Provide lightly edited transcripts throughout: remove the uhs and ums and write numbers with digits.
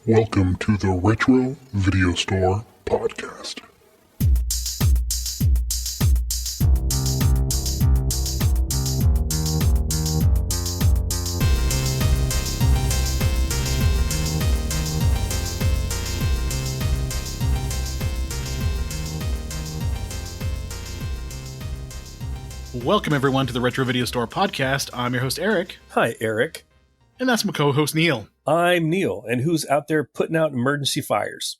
Welcome to the Retro Video Store Podcast. Welcome, everyone, to the Retro Video Store Podcast. I'm your host, Eric. Hi, Eric. And that's my co-host, Neil. I'm Neil. And who's out there putting out emergency fires?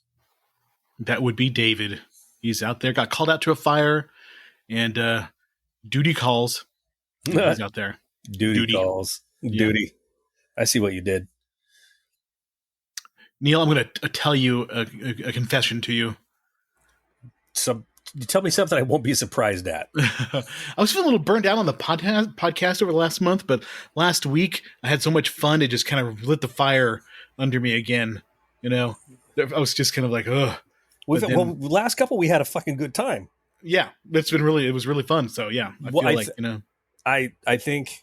That would be David. He's out there, got called out to a fire, and duty calls. He's out there. Duty calls. Yeah. Duty. I see what you did. Neil, I'm going to tell you a confession to you. Tell me something I won't be surprised at. I was feeling a little burned out on the podcast over the last month, but last week I had so much fun, it just kind of lit the fire under me again. You know, I was just kind of like, ugh. Last couple we had a fucking good time. Yeah, it was really fun. So yeah, I think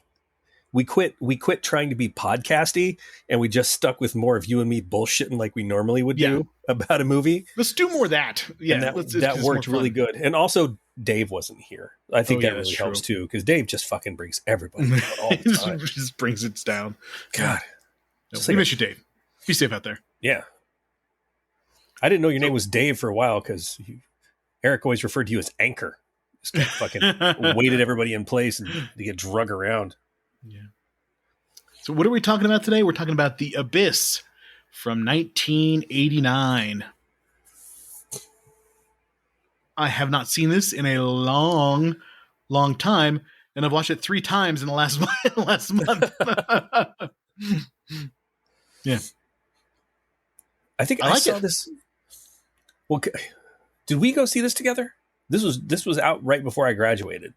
we quit trying to be podcasty, and we just stuck with more of you and me bullshitting like we normally would do about a movie. Let's do more of that. Yeah, and that worked really good. And also, Dave wasn't here. I think that really helps too, because Dave just fucking brings everybody down all the time. Just brings it down. God, we miss you, Dave. Be safe out there. Yeah, I didn't know your name was Dave for a while because Eric always referred to you as Anchor. Just kept fucking waited everybody in place and to get drug around. Yeah. So what are we talking about today? We're talking about The Abyss from 1989. I have not seen this in a long time, and I've watched it 3 times in the last month. Yeah. I think I saw this. Well, did we go see this together? This was out right before I graduated.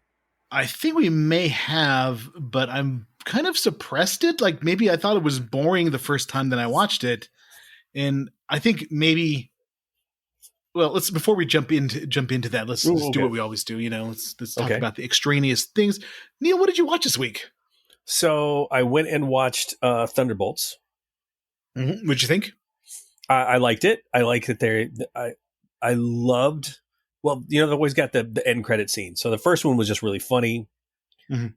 I think we may have, but I'm kind of suppressed it. Like maybe I thought it was boring the first time that I watched it. And I think maybe, well, before we jump into that, let's do what we always do. You know, let's talk about the extraneous things. Neil, what did you watch this week? So I went and watched Thunderbolts. Mm-hmm. What'd you think? I liked it. I like that I loved. Well, you know, they always got the end credit scene. So the first one was just really funny,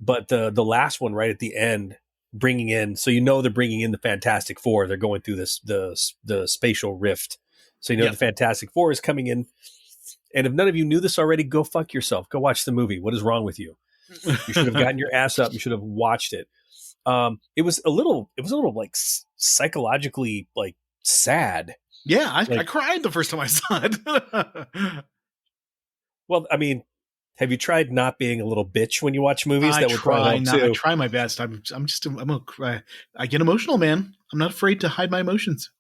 but the last one right at the end, bringing in, so you know they're bringing in the Fantastic Four. They're going through the spatial rift, so you know the Fantastic Four is coming in. And if none of you knew this already, go fuck yourself. Go watch the movie. What is wrong with you? You should have gotten your ass up. You should have watched it. It was a little like psychologically like sad. Yeah, I cried the first time I saw it. Well, I mean, have you tried not being a little bitch when you watch movies? I try my best. I get emotional, man. I'm not afraid to hide my emotions.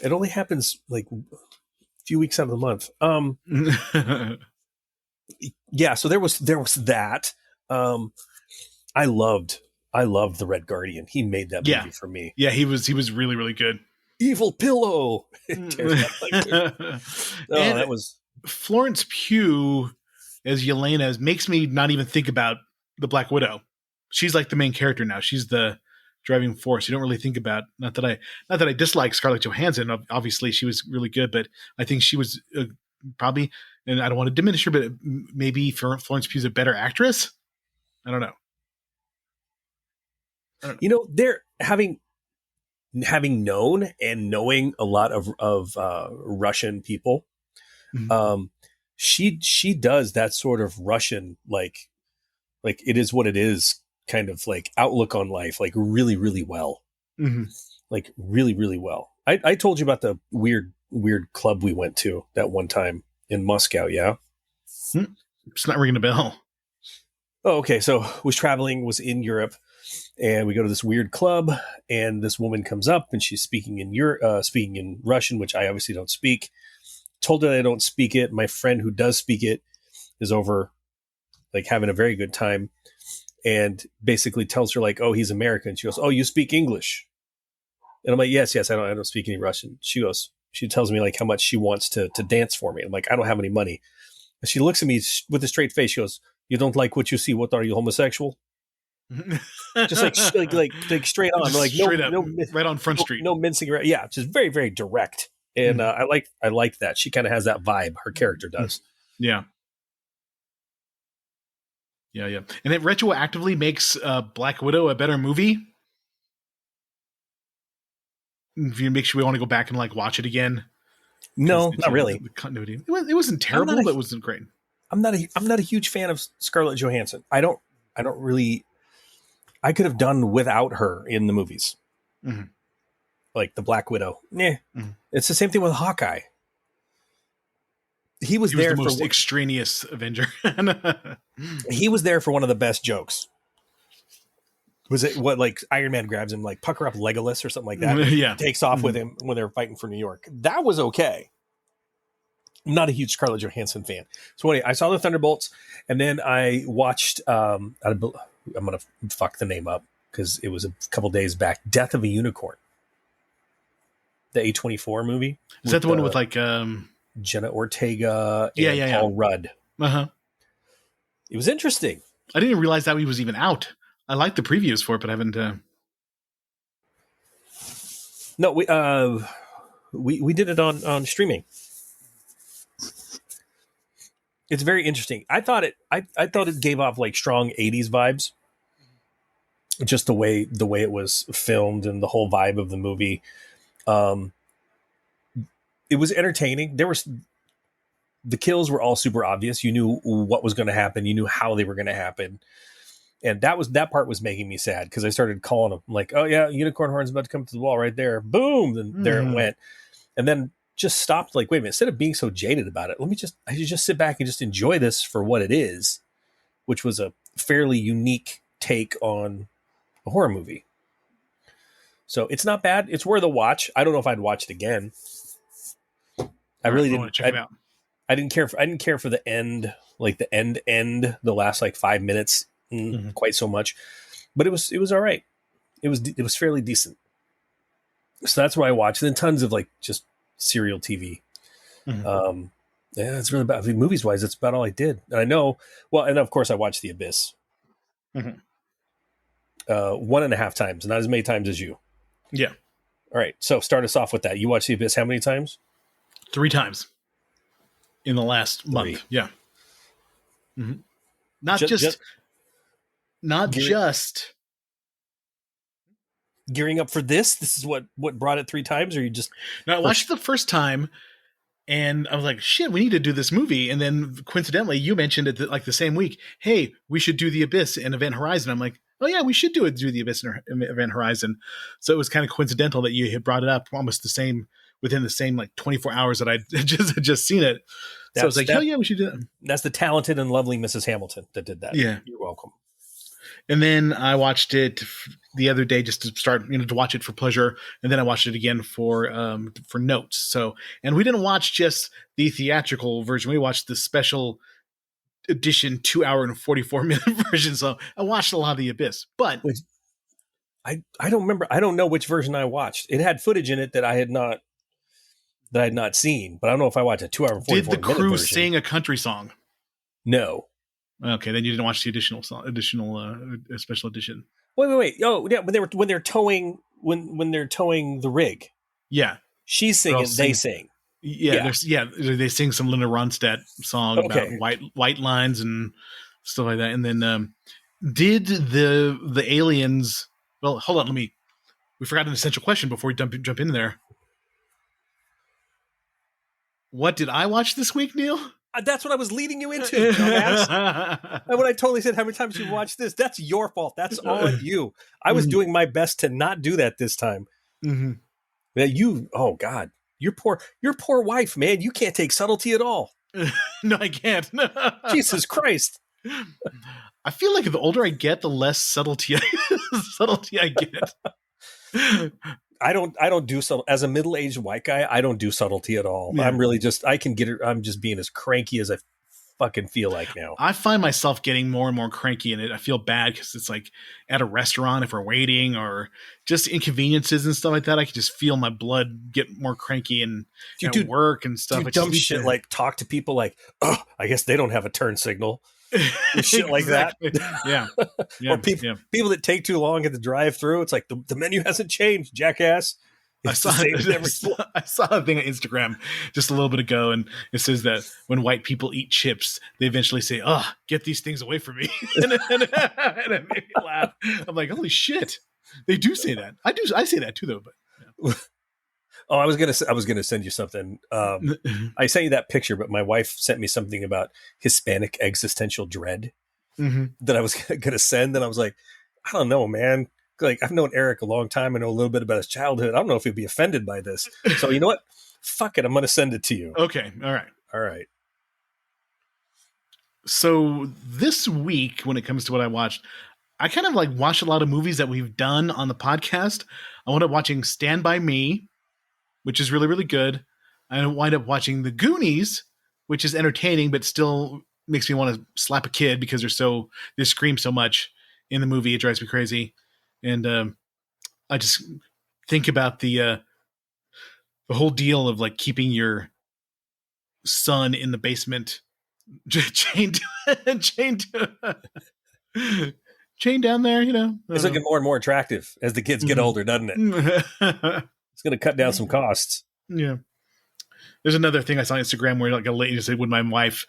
It only happens like a few weeks out of the month. Yeah. So there was that. I loved the Red Guardian. He made that movie for me. Yeah, he was really, really good. Evil Pillow. That was. Florence Pugh as Yelena makes me not even think about the Black Widow. She's like the main character now. She's the driving force. You don't really think about, not that I dislike Scarlett Johansson. Obviously she was really good, but I think she was probably, and I don't want to diminish her, but maybe Florence Pugh's a better actress. I don't know. You know, they're having known and knowing a lot of Russian people. Mm-hmm. She does that sort of Russian, like it is what it is kind of like outlook on life, like really, really well. Mm-hmm. Like really, really well. I told you about the weird club we went to that one time in Moscow. Yeah. It's not ringing a bell. Oh, okay. So was in Europe, and we go to this weird club, and this woman comes up and she's speaking in Russian, which I obviously don't speak. Told her that I don't speak it. My friend who does speak it is over, like having a very good time, and basically tells her like, "Oh, he's American." She goes, "Oh, you speak English?" And I'm like, "Yes. I don't speak any Russian." She tells me like how much she wants to dance for me. I'm like, "I don't have any money." And she looks at me with a straight face. She goes, "You don't like what you see? What are you, homosexual?" just like straight on, Just like straight up, no right on Front Street. no mincing around. Yeah, just very very direct, and I like that. She kind of has that vibe. Her character does. Yeah. Yeah. And it retroactively makes Black Widow a better movie. If you make sure we want to go back and like watch it again. No, not really. The continuity. It wasn't terrible, but it wasn't great. I'm not a huge fan of Scarlett Johansson. I don't really. I could have done without her in the movies, like the Black Widow. It's the same thing with Hawkeye. He was there the most for extraneous Avenger. He was there for one of the best jokes. Was it what like Iron Man grabs him like pucker up Legolas or something like that? Yeah, takes off with him when they were fighting for New York. That was okay. I'm not a huge Scarlett Johansson fan. So anyway, I saw the Thunderbolts, and then I watched. I'm gonna fuck the name up because it was a couple days back. Death of a Unicorn, the A24 movie. Is that the one with like Jenna Ortega and Paul Rudd? It was interesting. I didn't realize that he was even out. I liked the previews for it, but I haven't. No, we did it on streaming. It's very interesting. I thought it gave off like strong 80s vibes. Just the way it was filmed and the whole vibe of the movie. It was entertaining. The kills were all super obvious. You knew what was going to happen. You knew how they were going to happen. And that part was making me sad because I started calling them like, oh yeah, unicorn horn's about to come to the wall right there. Boom. And there it went. And then just stopped like, wait a minute, instead of being so jaded about it, I should just sit back and just enjoy this for what it is, which was a fairly unique take on a horror movie. So it's not bad. It's worth a watch. I don't know if I'd watch it again. I really didn't check it out. I didn't care for the end, like the end, the last like 5 minutes quite so much, but it was all right. It was fairly decent. So that's what I watched. And then tons of like just serial TV. Yeah, it's really about movies wise. That's about all I did. And I know, well, and of course I watched The Abyss 1.5 times, not as many times as you. Yeah. All right. So start us off with that. You watched The Abyss how many times? 3 times in the last month. Yeah. Not just gearing up for this. This is what brought it 3 times, or you just? No, I watched it the first time, and I was like, "Shit, we need to do this movie." And then coincidentally, you mentioned it like the same week. Hey, we should do The Abyss and Event Horizon. I'm like, oh yeah, we should do The Abyss and Event Horizon. So it was kind of coincidental that you had brought it up almost within the same like 24 hours that I just seen it. So I was like, hell yeah, we should do that. That's the talented and lovely Mrs. Hamilton that did that. Yeah, you're welcome. And then I watched it the other day just to start, to watch it for pleasure. And then I watched it again for notes. So, and we didn't watch just the theatrical version. We watched the special edition 2 hour and 44-minute version. So I watched a lot of The Abyss, but I don't remember. I don't know which version I watched. It had footage in it that I had not seen, but I don't know if I watched a 2 hour and 44 minute version. Did the crew sing a country song? No. Okay, then you didn't watch the additional special edition. Wait. Oh, yeah, when they're towing the rig. Yeah, she's singing. They sing. Yeah. They sing some Linda Ronstadt song about white lines and stuff like that. And then did the aliens? Well, hold on. We forgot an essential question before we jump in there. What did I watch this week, Neil? That's what I was leading you into, dumbass. When I totally said how many times you watched this, that's your fault. That's all on you. I was doing my best to not do that this time. Oh God, your poor wife, man. You can't take subtlety at all. No, I can't. Jesus Christ. I feel like the older I get, the less subtlety I get. I don't do subtle as a middle-aged white guy. I don't do subtlety at all. Yeah. I'm really I'm just being as cranky as I fucking feel like now. I find myself getting more and more cranky in it. I feel bad because it's like at a restaurant, if we're waiting or just inconveniences and stuff like that, I can just feel my blood get more cranky and at work and stuff. Dumb shit like talk to people like, oh, I guess they don't have a turn signal. shit like that. Yeah. Yeah. Or people that take too long at the drive-through. It's like the menu hasn't changed, jackass. I saw a thing on Instagram just a little bit ago, and it says that when white people eat chips, they eventually say, "Oh, get these things away from me," and it made me laugh. I'm like, "Holy shit!" They do say that. I say that too, though. But yeah. Oh, I was gonna send you something. I sent you that picture, but my wife sent me something about Hispanic existential dread that I was gonna send, and I was like, I don't know, man. Like, I've known Eric a long time. I know a little bit about his childhood. I don't know if he'd be offended by this. So you know what? Fuck it. I'm going to send it to you. Okay. All right. So this week, when it comes to what I watched, I kind of like watched a lot of movies that we've done on the podcast. I wound up watching Stand By Me, which is really, really good. I wind up watching The Goonies, which is entertaining, but still makes me want to slap a kid because they scream so much in the movie. It drives me crazy. And I just think about the whole deal of like keeping your son in the basement, chained down there. You know, it's looking more and more attractive as the kids get older, doesn't it? It's going to cut down some costs. Yeah. There's another thing I saw on Instagram where like a lady said, "When my wife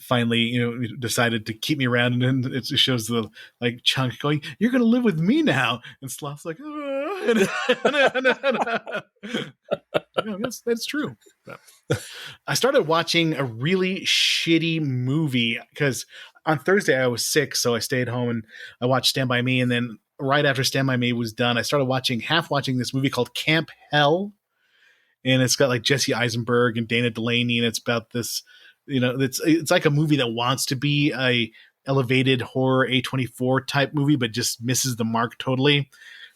finally, decided to keep me around," and then it shows the like chunk going, "You're going to live with me now," and Sloth's like, that's true. But I started watching a really shitty movie because on Thursday I was sick, so I stayed home and I watched Stand By Me, and then right after Stand By Me was done, I started watching this movie called Camp Hell, and it's got like Jesse Eisenberg and Dana Delaney, and it's about this. It's like a movie that wants to be a elevated horror A24 type movie, but just misses the mark totally.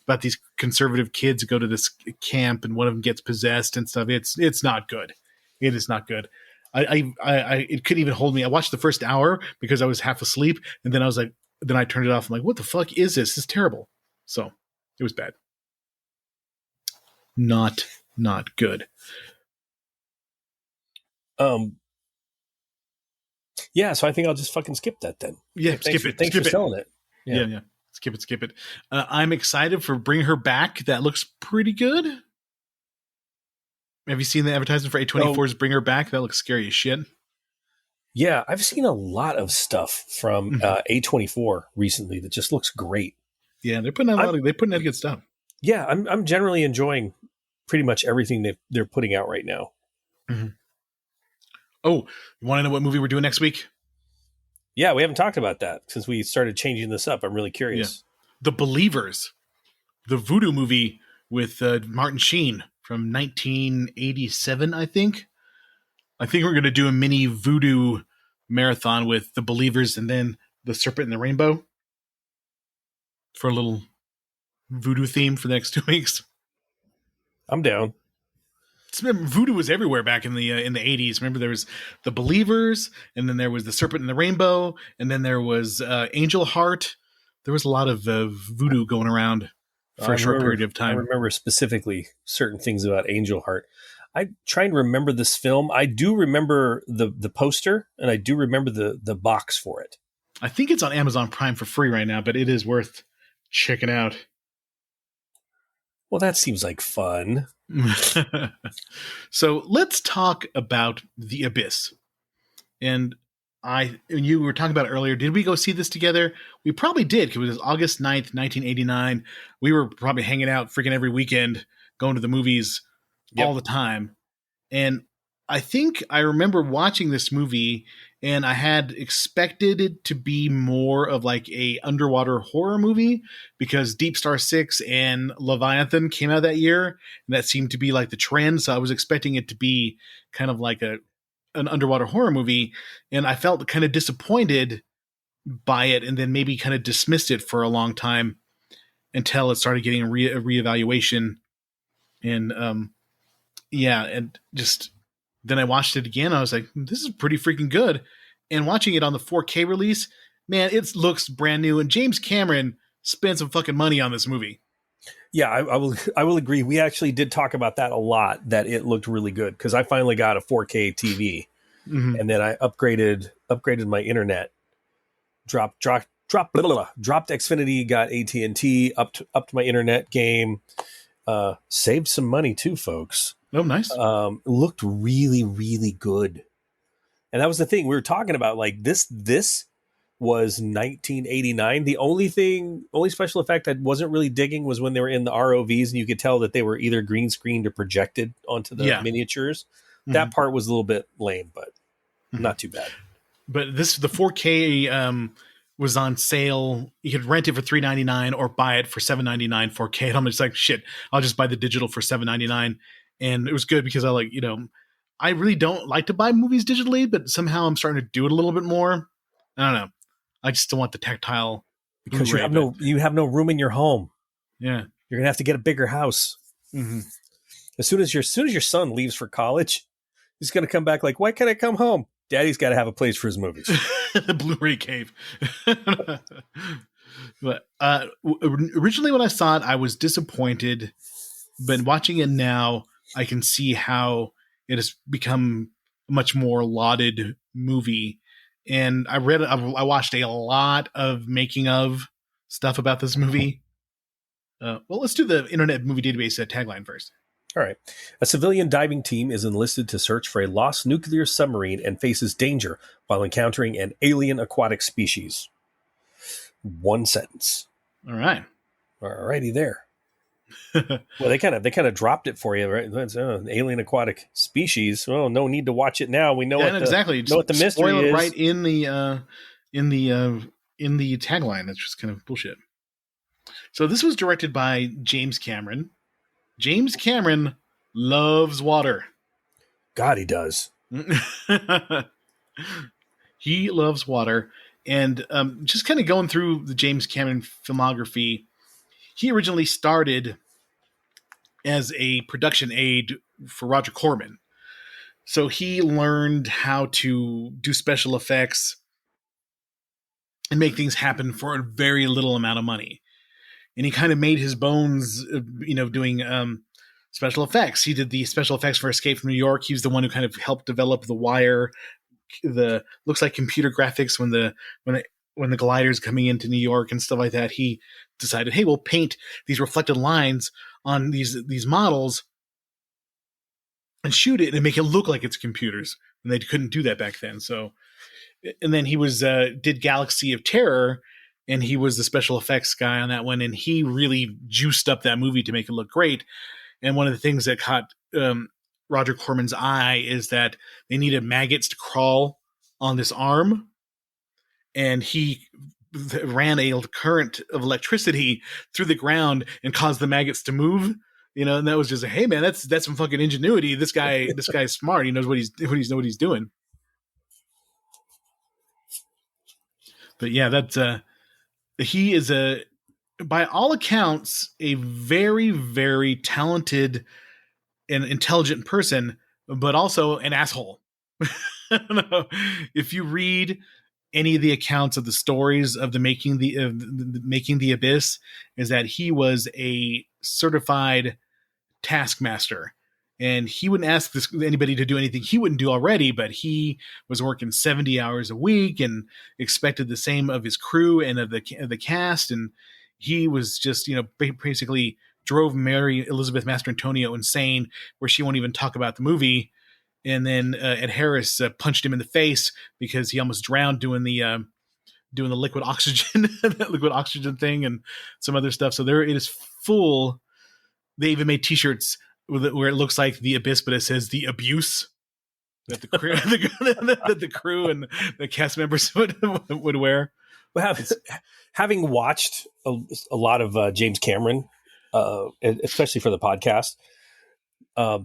About these conservative kids who go to this camp and one of them gets possessed and stuff. It's not good. It is not good. It couldn't even hold me. I watched the first hour because I was half asleep, and then I turned it off. I'm like, what the fuck is this? This is terrible. So it was bad. Not good. Yeah, so I think I'll just fucking skip that then. Yeah, skip it. Thanks for selling it. Yeah. Skip it. I'm excited for Bring Her Back. That looks pretty good. Have you seen the advertisement for A24's Bring Her Back? That looks scary as shit. Yeah, I've seen a lot of stuff from A24 recently that just looks great. Yeah, they're putting out good stuff. Yeah, I'm generally enjoying pretty much everything they're putting out right now. Mm-hmm. Oh, you want to know what movie we're doing next week? Yeah, we haven't talked about that since we started changing this up. I'm really curious. Yeah. The Believers, the voodoo movie with Martin Sheen from 1987, I think. I think we're going to do a mini voodoo marathon with The Believers and then The Serpent and the Rainbow for a little voodoo theme for the next 2 weeks. I'm down. Voodoo was everywhere back in the 80s. Remember, there was The Believers, and then there was The Serpent and the Rainbow, and then there was Angel Heart. There was a lot of voodoo going around for a short period of time. I remember specifically certain things about Angel Heart. I try and remember this film. I do remember the poster, and I do remember the box for it. I think it's on Amazon Prime for free right now, but it is worth checking out. Well, that seems like fun. So let's talk about The Abyss. And you were talking about it earlier. Did we go see this together? We probably did, because it was August 9th, 1989. We were probably hanging out freaking every weekend, going to the movies all the time. And I think I remember watching this movie, and I had expected it to be more of like a underwater horror movie because Deep Star 6 and Leviathan came out that year, and that seemed to be like the trend. So I was expecting it to be kind of like an underwater horror movie, and I felt kind of disappointed by it, and then maybe kind of dismissed it for a long time until it started getting a reevaluation. And and just then I watched it again. I was like, this is pretty freaking good. And watching it on the 4K release, man, it looks brand new. And James Cameron spent some fucking money on this movie. Yeah, I will agree. We actually did talk about that a lot, that it looked really good, because I finally got a 4K TV, and then I upgraded my internet, dropped Xfinity, got AT&T, upped my internet game, saved some money too, folks. Oh, nice. Looked really, really good. And that was the thing we were talking about. Like this was 1989. The only special effect I wasn't really digging was when they were in the ROVs and you could tell that they were either green screened or projected onto the miniatures. Mm-hmm. That part was a little bit lame, but not too bad. But the 4K was on sale. You could rent it for $3.99 or buy it for $7.99 4K. And I'm just like, shit, I'll just buy the digital for $7.99. And it was good because I really don't like to buy movies digitally, but somehow I'm starting to do it a little bit more. I don't know. I just don't want the tactile. Because you have no room in your home. Yeah. You're gonna have to get a bigger house. Mm-hmm. As soon as your son leaves for college, he's gonna come back like, why can't I come home? Daddy's got to have a place for his movies. The Blu-ray cave. But originally when I saw it, I was disappointed. But watching it now, I can see how it has become a much more lauded movie. And I watched a lot of making of stuff about this movie. Well, let's do the Internet Movie Database tagline first. All right. A civilian diving team is enlisted to search for a lost nuclear submarine and faces danger while encountering an alien aquatic species. One sentence. All right. All righty there. Well, they kind of dropped it for you, right? That's an alien aquatic species. Well, no need to watch it now. We know exactly. Know what the mystery spoil it is. Right in the tagline. That's just kind of bullshit. So this was directed by James Cameron. James Cameron loves water. God, he does. He loves water. And just kind of going through the James Cameron filmography, he originally started as a production aide for Roger Corman. So he learned how to do special effects and make things happen for a very little amount of money. And he kind of made his bones, doing special effects. He did the special effects for Escape from New York. He was the one who kind of helped develop The Wire. Looks like computer graphics when the glider's coming into New York and stuff like that. He decided, hey, we'll paint these reflected lines on these models and shoot it and make it look like it's computers. And they couldn't do that back then. So, and then he did Galaxy of Terror. And he was the special effects guy on that one. And he really juiced up that movie to make it look great. And one of the things that caught Roger Corman's eye is that they needed maggots to crawl on this arm. And he ran a current of electricity through the ground and caused the maggots to move. And that was just hey man, that's some fucking ingenuity. This guy's smart. He knows what he's doing. But yeah, that's he is by all accounts, a very, very talented and intelligent person, but also an asshole. I don't know. If you read any of the accounts of the stories of the making the Abyss, is that he was a certified taskmaster. And he wouldn't ask anybody to do anything he wouldn't do already, but he was working 70 hours a week and expected the same of his crew and of the cast. And he was just, basically drove Mary Elizabeth Mastrantonio insane, where she won't even talk about the movie. And then Ed Harris punched him in the face because he almost drowned doing the liquid oxygen, that liquid oxygen thing, and some other stuff. So it is full. They even made T-shirts where it looks like the Abyss, but it says the abuse that the crew, that the crew and the cast members would wear. Well, having watched a lot of James Cameron, especially for the podcast, I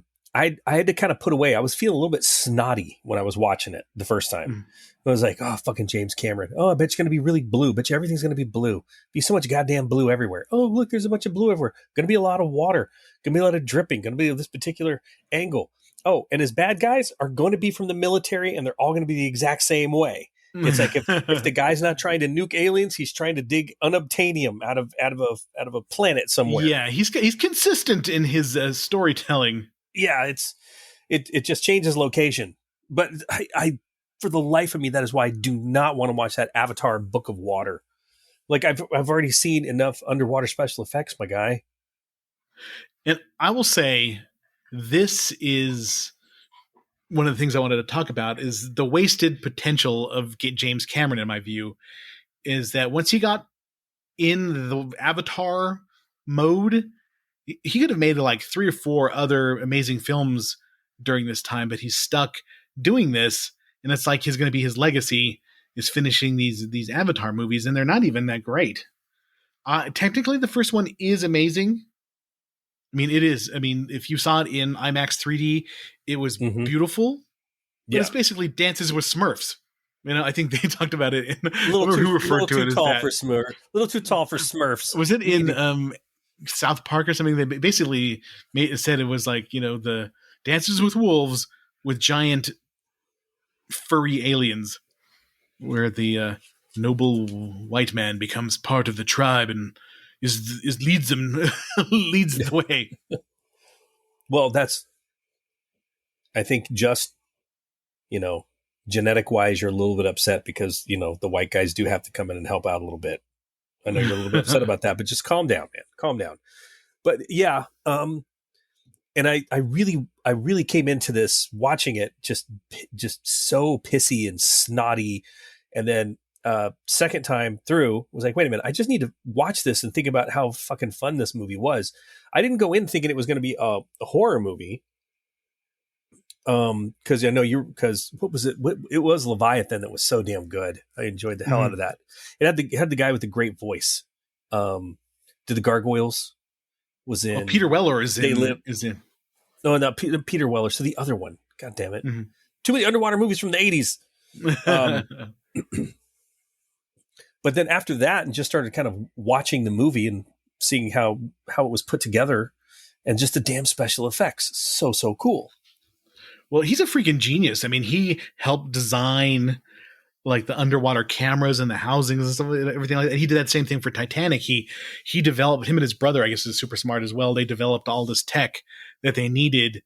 had to kind of put away. I was feeling a little bit snotty when I was watching it the first time. Mm. I was like, oh, fucking James Cameron. Oh, I bet it's going to be really blue. Bet you everything's going to be blue. Be so much goddamn blue everywhere. Oh, look, there's a bunch of blue everywhere. Going to be a lot of water. Going to be a lot of dripping. Going to be this particular angle. Oh, and his bad guys are going to be from the military, and they're all going to be the exact same way. It's like if the guy's not trying to nuke aliens, he's trying to dig unobtainium out of a planet somewhere. Yeah, he's consistent in his storytelling. Yeah, it just changes location. But for the life of me, that is why I do not want to watch that Avatar Book of Water. Like I've already seen enough underwater special effects, my guy. And I will say, this is one of the things I wanted to talk about is the wasted potential of James Cameron, in my view, is that once he got in the Avatar mode, he could have made like 3 or 4 other amazing films during this time, but he's stuck doing this. And it's like he's going to be his legacy is finishing these Avatar movies, and they're not even that great. Technically, the first one is amazing. I mean, it is. I mean, if you saw it in IMAX 3D, it was beautiful. But it's basically Dances with Smurfs. You know, I think they talked about it. A little too tall for Smurfs. Was it in South Park or something? They basically said it was like, you know, the Dances with Wolves with giant furry aliens, where the noble white man becomes part of the tribe and leads the way. Well, that's, I think, just, you know, genetic wise, you're a little bit upset because, you know, the white guys do have to come in and help out a little bit. I know you're a little bit upset about that, but just calm down, man. Calm down. But yeah, and I really came into this watching it just so pissy and snotty, and then second time through was like, wait a minute, I just need to watch this and think about how fucking fun this movie was. I didn't go in thinking it was going to be a horror movie. Cause I know what was it? It was Leviathan that was so damn good. I enjoyed the hell out of that. It had the guy with the great voice. Did the Gargoyles was in. Peter Weller is in. No, not Peter Weller. So the other one, God damn it. Mm-hmm. Too many underwater movies from the 80s. But then after that, and just started kind of watching the movie and seeing how it was put together, and just the damn special effects. So cool. Well, he's a freaking genius. I mean, he helped design like the underwater cameras and the housings and stuff, everything like that. He did that same thing for Titanic. He developed, him and his brother, I guess, is super smart as well. They developed all this tech that they needed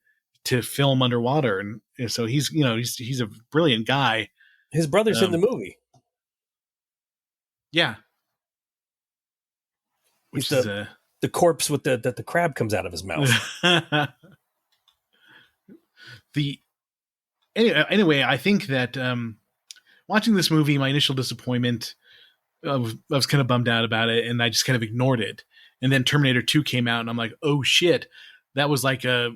to film underwater, and so he's a brilliant guy. His brother's in the movie. Yeah, which is the corpse with the crab comes out of his mouth. Anyway, I think that watching this movie, my initial disappointment, I was kind of bummed out about it, and I just kind of ignored it. And then Terminator 2 came out, and I'm like, oh shit, that was like a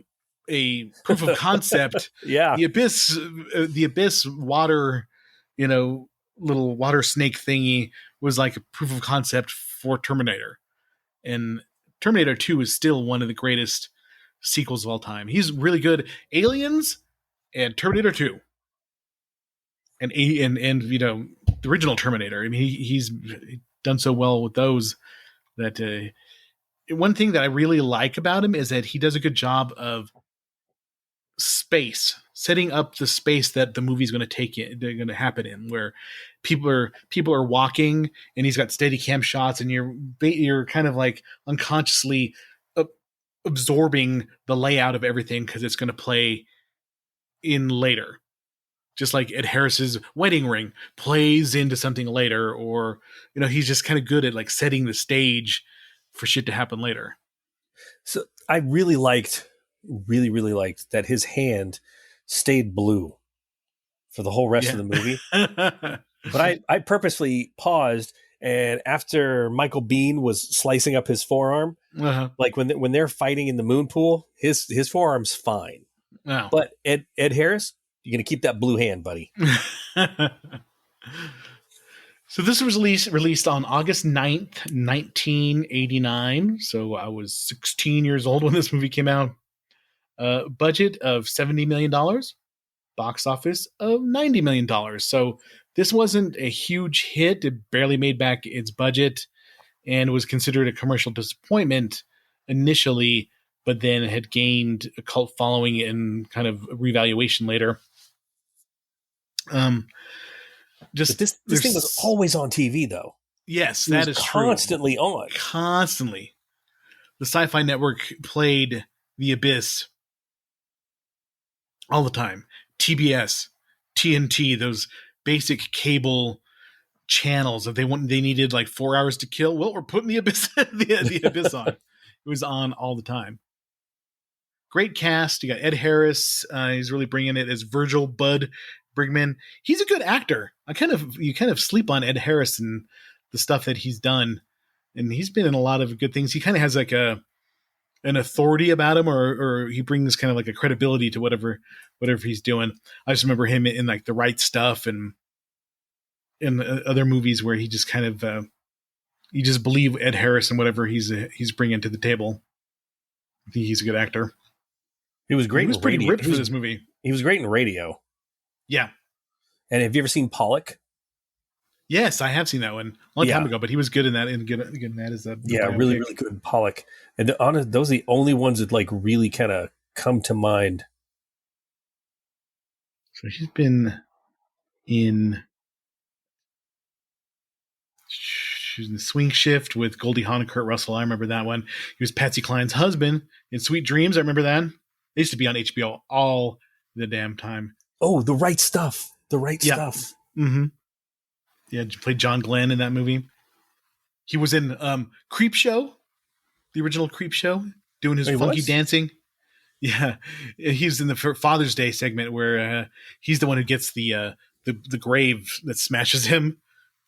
proof of concept. Yeah, the abyss water, little water snake thingy was like a proof of concept for Terminator. And Terminator 2 is still one of the greatest sequels of all time. He's really good. Aliens and Terminator 2. And the original Terminator. I mean, he's done so well with those that one thing that I really like about him is that he does a good job of setting up the space that the movie's going to they're going to happen in, where people are walking, and he's got steady cam shots, and you're kind of like unconsciously absorbing the layout of everything because it's going to play in later. Just like Ed Harris's wedding ring plays into something later, or he's just kind of good at like setting the stage for shit to happen later. So I really liked that his hand stayed blue for the whole rest of the movie. But I purposely paused, and after Michael Biehn was slicing up his forearm, like when they're fighting in the moon pool, his forearm's fine. Oh. But Ed Harris, you're going to keep that blue hand, buddy. So this was released on August 9th, 1989. So I was 16 years old when this movie came out. Budget of $70 million. Box office of $90 million. So this wasn't a huge hit. It barely made back its budget and was considered a commercial disappointment initially, but then had gained a cult following and kind of revaluation later. This thing was always on TV, though. Yes, that is constantly true. On. Constantly. The Sci-Fi Network played The Abyss all the time. TBS, TNT, those basic cable channels. If they needed like 4 hours to kill, well, we're putting the Abyss the Abyss on. It was on all the time. Great cast. You got Ed Harris. He's really bringing it as Virgil Bud Brigman. He's a good actor. You kind of sleep on Ed Harris and the stuff that he's done, and he's been in a lot of good things. He kind of has like an authority about him, or he brings kind of like a credibility to whatever he's doing. I just remember him in like The Right Stuff and in other movies where he just kind of you just believe Ed Harris and whatever he's bringing to the table. I think he's a good actor. He was great. He was pretty ripped for this movie. He was great in Radio. Yeah. And have you ever seen Pollock? Yes, I have seen that one a long time ago, but he was good in that. And good in that as a really good in Pollock. And those are the only ones that like really kind of come to mind. So he's been in the Swing Shift with Goldie Hawn and Kurt Russell. I remember that one. He was Patsy Cline's husband in Sweet Dreams. I remember that. It used to be on HBO all the damn time. Oh, The Right Stuff. The Right Stuff. Mm-hmm. Yeah, played John Glenn in that movie. He was in Creep Show, the original Creep Show, doing his funky dancing. Yeah, he's in the Father's Day segment where he's the one who gets the grave that smashes him.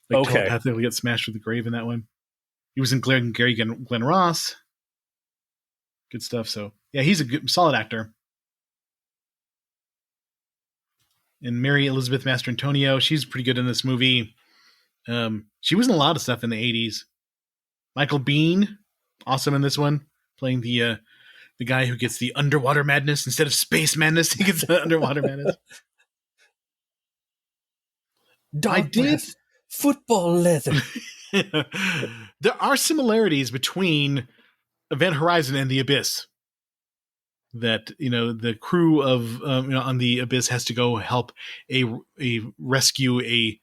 Like telepathically gets smashed with the grave in that one. He was in Gary Glenn Ross. Good stuff. So yeah, he's a good, solid actor. And Mary Elizabeth Mastrantonio, she's pretty good in this movie. She was in a lot of stuff in the 80s. Michael Biehn, awesome in this one, playing the guy who gets the underwater madness instead of space madness. He gets the underwater madness. Breath, football leather. There are similarities between Event Horizon and The Abyss. That the crew of on The Abyss has to go help a rescue a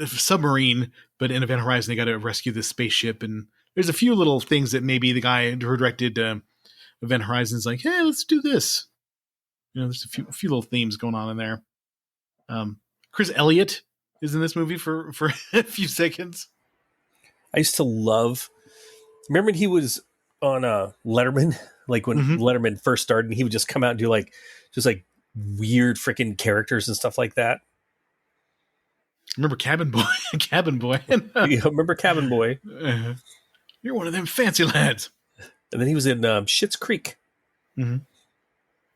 submarine, but in Event Horizon they got to rescue the spaceship. And there's a few little things that maybe the guy who directed Event Horizon's like, hey, let's do this. There's a few little themes going on in there. Chris Elliott is in this movie for a few seconds. I used to love. Remember when he was on Letterman, like when Letterman first started, and he would just come out and do like weird freaking characters and stuff like that. Remember Cabin Boy? Cabin Boy. Yeah, remember Cabin Boy? You're one of them fancy lads. And then he was in Schitt's Creek. Mm-hmm.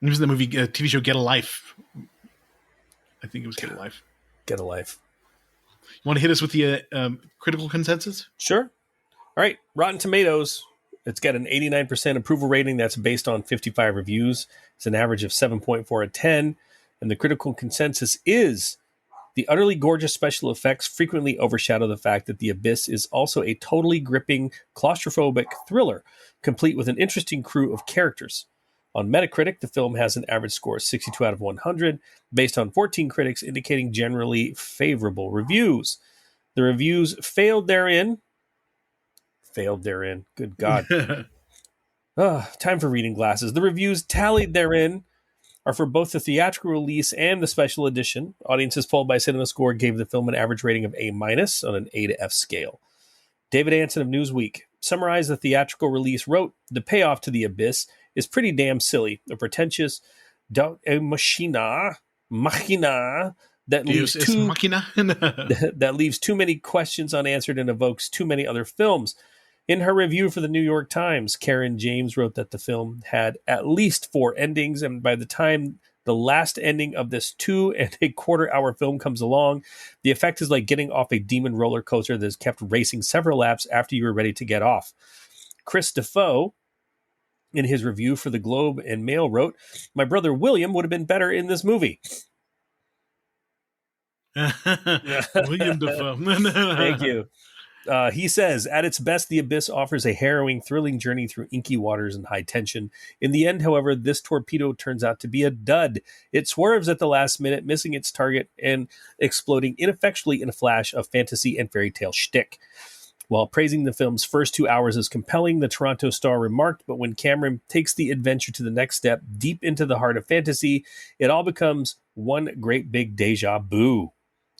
He was in the movie TV show Get a Life. I think it was Get a Life. Get a Life. You want to hit us with the critical consensus? Sure. All right. Rotten Tomatoes. It's got an 89% approval rating. That's based on 55 reviews. It's an average of 7.4 out of 10. And the critical consensus is the utterly gorgeous special effects frequently overshadow the fact that The Abyss is also a totally gripping, claustrophobic thriller, complete with an interesting crew of characters. On Metacritic, the film has an average score of 62 out of 100, based on 14 critics indicating generally favorable reviews. The reviews failed therein. Good God. Time for reading glasses. The reviews tallied therein are for both the theatrical release and the special edition. Audiences polled by CinemaScore gave the film an average rating of A- on an A to F scale. David Anson of Newsweek summarized the theatrical release, wrote, "The payoff to The Abyss is pretty damn silly. A pretentious machina that leaves too many questions unanswered and evokes too many other films." In her review for the New York Times, Karen James wrote that the film had at least 4 endings, and by the time the last ending of this 2.25 hour film comes along, the effect is like getting off a demon roller coaster that is kept racing several laps after you are ready to get off. Chris Defoe, in his review for the Globe and Mail, wrote, "My brother William would have been better in this movie." William Defoe. Thank you. He says, at its best, The Abyss offers a harrowing, thrilling journey through inky waters and high tension. In the end, however, this torpedo turns out to be a dud. It swerves at the last minute, missing its target and exploding ineffectually in a flash of fantasy and fairy tale shtick. While praising the film's first 2 hours as compelling, the Toronto Star remarked, but when Cameron takes the adventure to the next step, deep into the heart of fantasy, it all becomes one great big deja vu.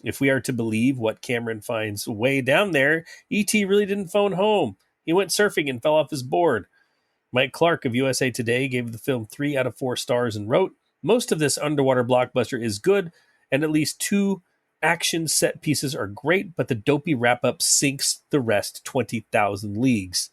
If we are to believe what Cameron finds way down there, E.T. really didn't phone home. He went surfing and fell off his board. Mike Clark of USA Today gave the film 3 out of 4 stars and wrote, most of this underwater blockbuster is good, and at least 2 action set pieces are great, but the dopey wrap-up sinks the rest 20,000 leagues.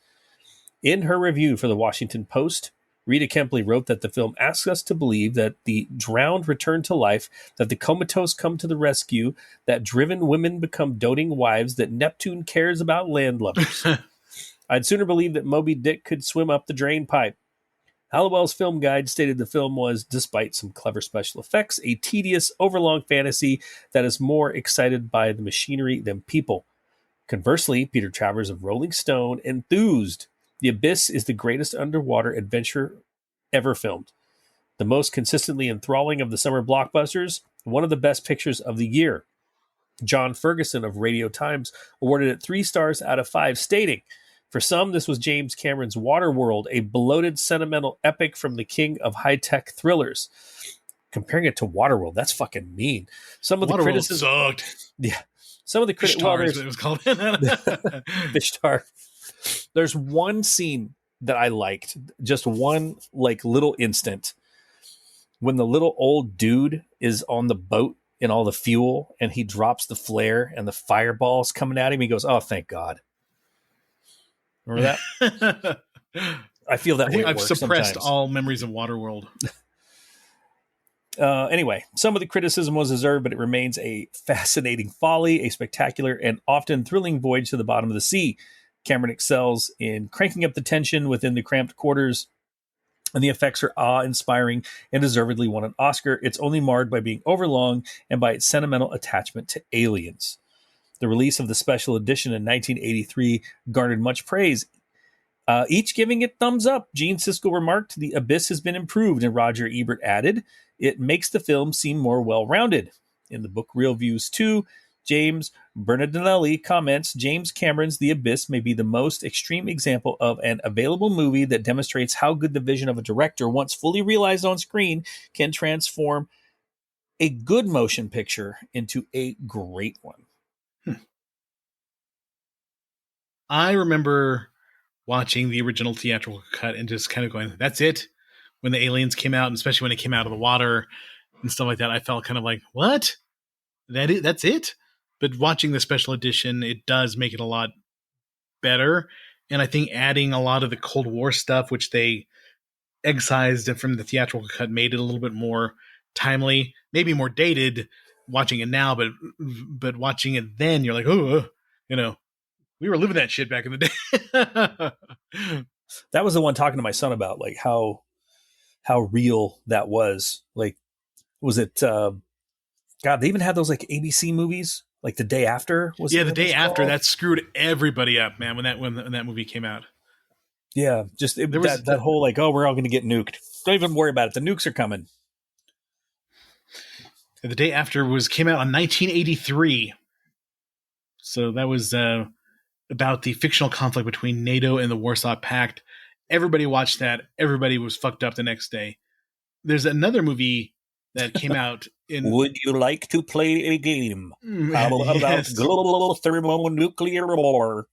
In her review for the Washington Post, Rita Kempley wrote that the film asks us to believe that the drowned return to life, that the comatose come to the rescue, that driven women become doting wives, that Neptune cares about landlubbers. I'd sooner believe that Moby Dick could swim up the drain pipe. Hallowell's film guide stated the film was, despite some clever special effects, a tedious, overlong fantasy that is more excited by the machinery than people. Conversely, Peter Travers of Rolling Stone enthused. The Abyss is the greatest underwater adventure ever filmed. The most consistently enthralling of the summer blockbusters, one of the best pictures of the year. John Ferguson of Radio Times awarded it 3 stars out of 5, stating, for some, this was James Cameron's Waterworld, a bloated, sentimental epic from the king of high-tech thrillers. Comparing it to Waterworld, that's fucking mean. Some of the criticism sucked. Yeah. Some of the criticism. Well, it was called. Fishtar. There's one scene that I liked, just one like little instant, when the little old dude is on the boat in all the fuel and he drops the flare and the fireballs coming at him. He goes, "Oh, thank God." Remember that? I feel that way. I've suppressed sometimes. all memories of Waterworld. Anyway, some of the criticism was deserved, but it remains a fascinating folly, a spectacular and often thrilling voyage to the bottom of the sea. Cameron excels in cranking up the tension within the cramped quarters, and the effects are awe-inspiring and deservedly won an Oscar. It's only marred by being overlong and by its sentimental attachment to aliens. The release of the special edition in 1983 garnered much praise, each giving it thumbs up. Gene Siskel remarked, "The Abyss has been improved," and Roger Ebert added, "It makes the film seem more well-rounded." In the book Real Views 2, James Bernardinelli comments, James Cameron's The Abyss may be the most extreme example of an available movie that demonstrates how good the vision of a director, once fully realized on screen, can transform a good motion picture into a great one. I remember watching the original theatrical cut and just kind of going, that's it. When the aliens came out, and especially when it came out of the water and stuff like that, I felt kind of like, what? That's it? But watching the special edition, it does make it a lot better. And I think adding a lot of the Cold War stuff, which they excised from the theatrical cut, made it a little bit more timely, maybe more dated watching it now, but watching it then, you're like, oh, we were living that shit back in the day. That was the one talking to my son about, like, how real that was. Like, was it, God, they even had those like ABC movies, like The Day After. The Day After, that screwed everybody up, man, when that movie came out. Yeah, just that whole like, oh, we're all going to get nuked. Don't even worry about it. The nukes are coming. The Day After came out in 1983. So that was about the fictional conflict between NATO and the Warsaw Pact. Everybody watched that. Everybody was fucked up the next day. There's another movie that came out in... Would you like to play a game? Yes. About global thermonuclear war?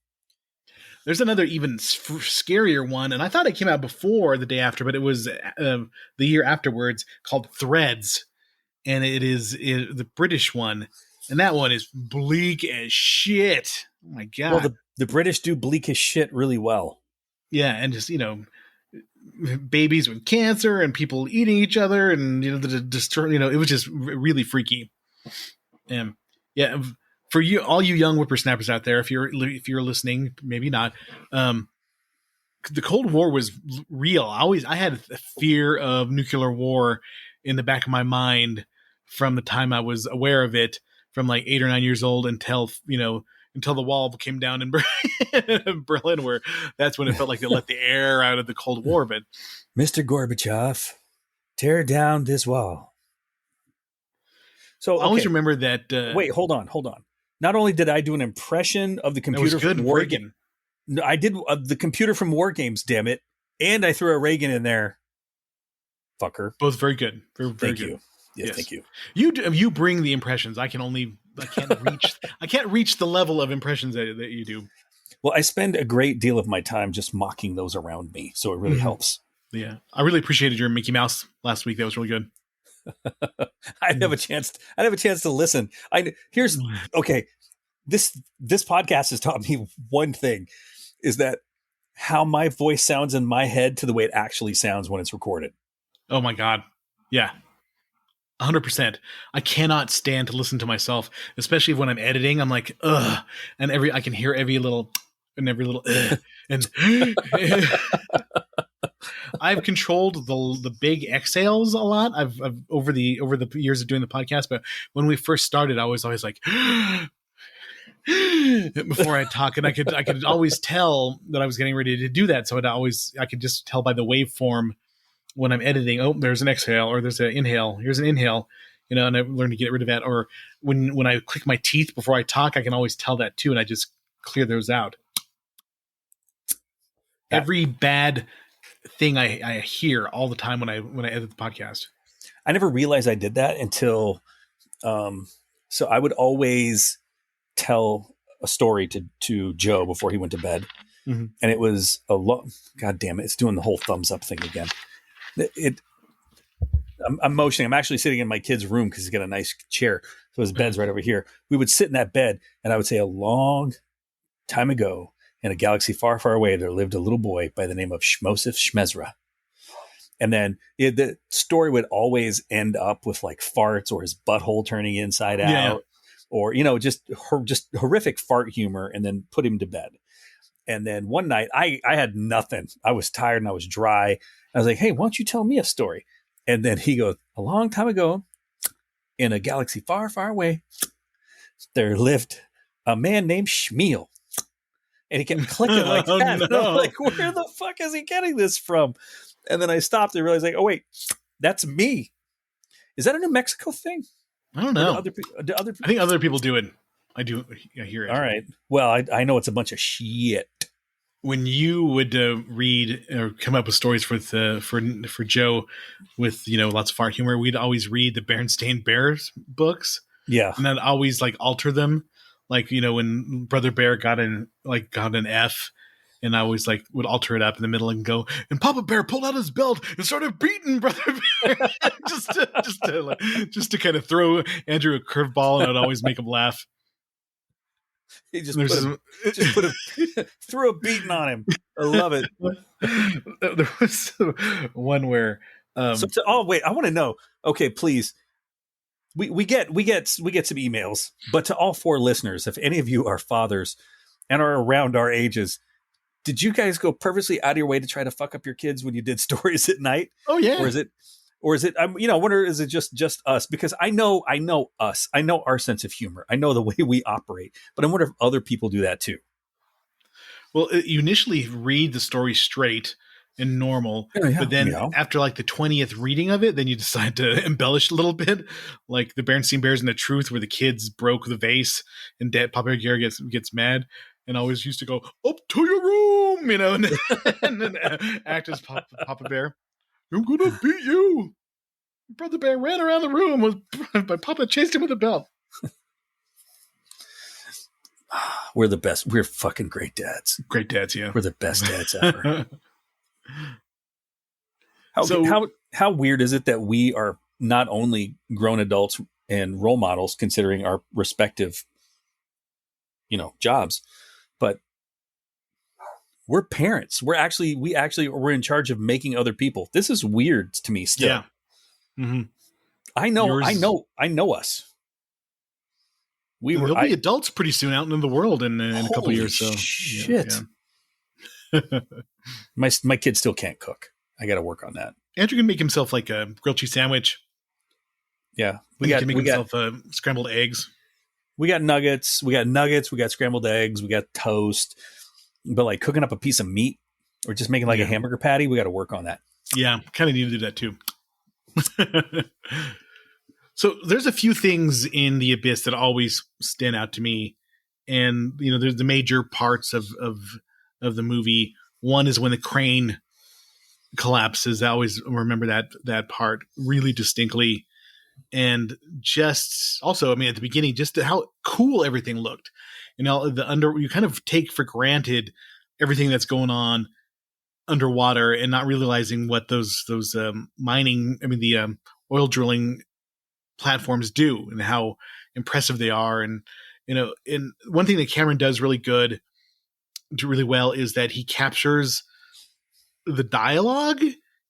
There's another even scarier one, and I thought it came out before The Day After, but it was the year afterwards, called Threads. And it is the British one. And that one is bleak as shit. Oh my God. Well, the British do bleak as shit really well. Yeah, and just, babies with cancer and people eating each other, and it was just really freaky. Yeah, for you, all you young whippersnappers out there, if you're listening, maybe not. The Cold War was real. I had a fear of nuclear war in the back of my mind from the time I was aware of it, from like 8 or 9 years old until the wall came down in Berlin, where that's when it felt like they let the air out of the Cold War. But Mr. Gorbachev, tear down this wall. So I always remember that. Wait, hold on. not only did I do an impression of the That was computer good. from War Reagan. Games, no, I did the computer from War Games, damn it. And I threw a Reagan in there. Fucker. Both very good. Very, very Thank good. you. Yes, thank you. You bring the impressions. I can't reach the level of impressions that you do. Well, I spend a great deal of my time just mocking those around me, so it really helps. Yeah, I really appreciated your Mickey Mouse last week. That was really good. I'd have a chance to listen. Okay. This podcast has taught me one thing, is that how my voice sounds in my head to the way it actually sounds when it's recorded. Oh my God. Yeah. 100%. I cannot stand to listen to myself, especially when I'm editing. I'm like, ugh. And I can hear every little and I've controlled the big exhales a lot. I've over the years of doing the podcast, but when we first started, I was always like before I talk, and I could always tell that I was getting ready to do that. So I could just tell by the waveform when I'm editing. Oh, there's an exhale, or there's an inhale. Here's an inhale, and I learned to get rid of that. Or when I click my teeth before I talk, I can always tell that too, and I just clear those out. Yeah. Every bad thing I hear all the time when I edit the podcast. I never realized I did that until, so I would always tell a story to Joe before he went to bed. Mm-hmm. And it was God damn it. It's doing the whole thumbs up thing again. I'm motioning. I'm actually sitting in my kid's room because he's got a nice chair. So his bed's right over here. We would sit in that bed, and I would say, a long time ago, in a galaxy far, far away, there lived a little boy by the name of Shmosif Shmezra. And then the story would always end up with like farts or his butthole turning inside out, or, just horrific fart humor, and then put him to bed. And then one night I had nothing. I was tired and I was dry. I was like, hey, why don't you tell me a story? And then he goes, a long time ago, in a galaxy far, far away, there lived a man named Shmuel. And he kept clicking like that. No. And I'm like, where the fuck is he getting this from? And then I stopped and realized, like, oh, wait, that's me. Is that a New Mexico thing? I don't know. Do other people? I think other people do it. I hear it. All right. Well, I know it's a bunch of shit. When you would read or come up with stories for Joe with, lots of fart humor, we'd always read the Berenstain Bears books. Yeah. And I'd always alter them. When Brother Bear got an F, and I always would alter it up in the middle and go, and Papa Bear pulled out his belt and started beating Brother Bear just to kind of throw Andrew a curveball, and I'd always make him laugh. He just threw a beating on him. I love it. There was one where wait, I want to know. Okay, please. We get some emails, but to all four listeners, if any of you are fathers and are around our ages, did you guys go purposely out of your way to try to fuck up your kids when you did stories at night? Oh yeah. Or is it? I wonder, is it just us? Because I know us. I know our sense of humor. I know the way we operate. But I wonder if other people do that too. Well, you initially read the story straight and normal, but then after the 20th reading of it, then you decide to embellish a little bit, like the Berenstain Bears and the Truth, where the kids broke the vase and Papa Bear gets mad. And I always used to go, up to your room, and then act as Papa Bear. I'm gonna beat you. Brother Bear ran around the room, but Papa chased him with a belt. We're the best. We're fucking great dads. Great dads, yeah. We're the best dads ever. How weird is it that we are not only grown adults and role models, considering our respective, jobs, but we're parents. We're in charge of making other people. This is weird to me still. Yeah. Mm-hmm. I know us. They'll be adults pretty soon out in the world in a couple years. So shit. Yeah. My kid still can't cook. I got to work on that. Andrew can make himself a grilled cheese sandwich. Yeah, he can make himself scrambled eggs. We got nuggets. We got scrambled eggs. We got toast. But cooking up a piece of meat or just making a hamburger patty, we got to work on that. Yeah, kind of need to do that too. So there's a few things in The Abyss that always stand out to me, and there's the major parts of the movie. One is when the crane collapses. I always remember that part really distinctly, and just also, I mean, at the beginning, just how cool everything looked. You kind of take for granted everything that's going on underwater, and not realizing what those mining, I mean, the oil drilling platforms do, and how impressive they are. And and one thing that Cameron does really well is that he captures the dialogue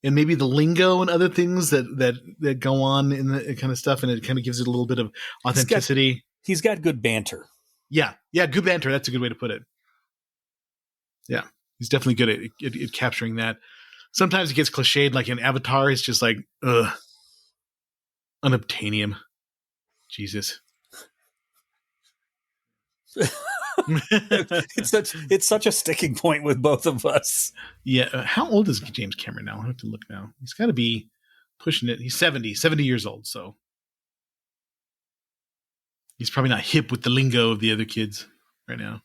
and maybe the lingo and other things that go on in the kind of stuff, and it kind of gives it a little bit of authenticity. He's got good banter. Yeah, good banter. That's a good way to put it. Yeah, he's definitely good at capturing that. Sometimes it gets cliched, like in Avatar. It's just like, ugh. Unobtainium. Jesus. It's such a sticking point with both of us. Yeah. How old is James Cameron now? I have to look now. He's got to be pushing it. He's 70 years old. So he's probably not hip with the lingo of the other kids right now.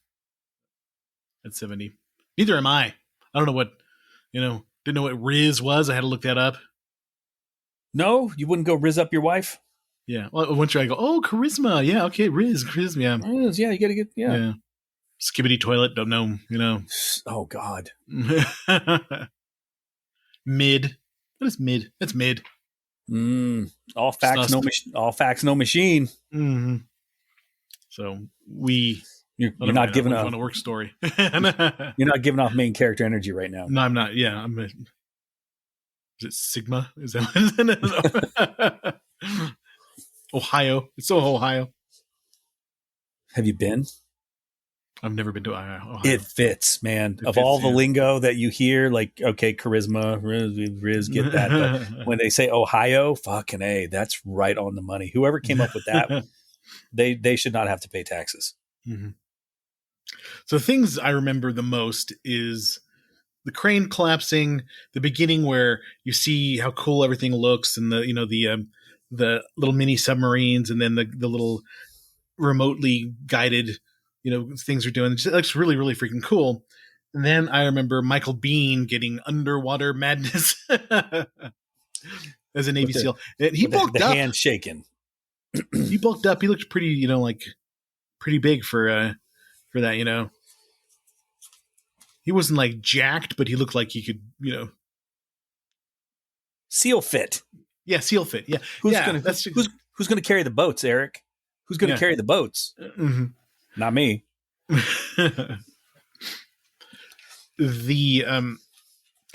At 70. Neither am I. I don't know what, didn't know what Riz was. I had to look that up. No, you wouldn't go Riz up your wife? Yeah. Well, once I go, oh, charisma. Yeah. Okay. Riz. Yeah. Riz, yeah. You got to get, yeah. Skibbity toilet. Don't know, Oh, God. Mid. What is mid? That's mid. All facts, no machine. Mm-hmm. So you're not giving off on a work story. You're not giving off main character energy right now. No, I'm not. Yeah, is it Sigma? Is that Ohio? It's so Ohio. Have you been? I've never been to Ohio. It fits, man. Of all the lingo that you hear, like, okay, charisma, Riz, get that. But when they say Ohio, fucking A, that's right on the money. Whoever came up with that, they should not have to pay taxes. Mm-hmm. So things I remember the most is the crane collapsing, the beginning where you see how cool everything looks, and the little mini submarines, and then the little remotely guided things are doing. It looks really, really freaking cool. And then I remember Michael Biehn getting underwater madness as a Navy SEAL. And he bulked up. The hand shaking. He bulked up. He looked pretty, pretty big for that. He wasn't like jacked, but he looked like he could, SEAL fit. Yeah, SEAL fit. Yeah. Who's gonna carry the boats, Eric? Who's gonna carry the boats? Mm-hmm. Not me. The